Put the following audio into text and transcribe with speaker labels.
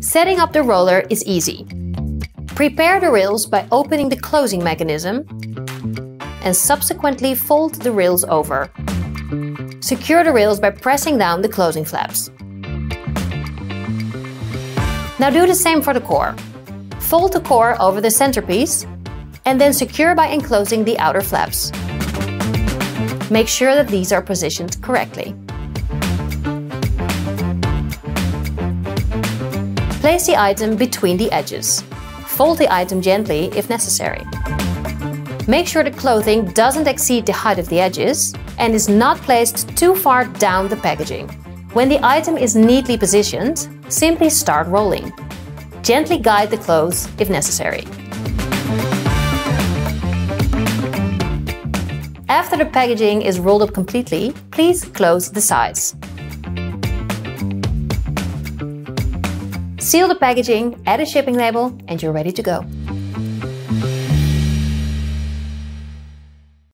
Speaker 1: Setting up the roller is easy. Prepare the rails by opening the closing mechanism and subsequently fold the rails over. Secure the rails by pressing down the closing flaps. Now do the same for the core. Fold the core over the centerpiece and then secure by enclosing the outer flaps. Make sure that these are positioned correctly. Place the item between the edges. Fold the item gently if necessary. Make sure the clothing doesn't exceed the height of the edges and is not placed too far down the packaging. When the item is neatly positioned, simply start rolling. Gently guide the clothes if necessary. After the packaging is rolled up completely, please close the sides. Seal the packaging, add a shipping label, and you're ready to go.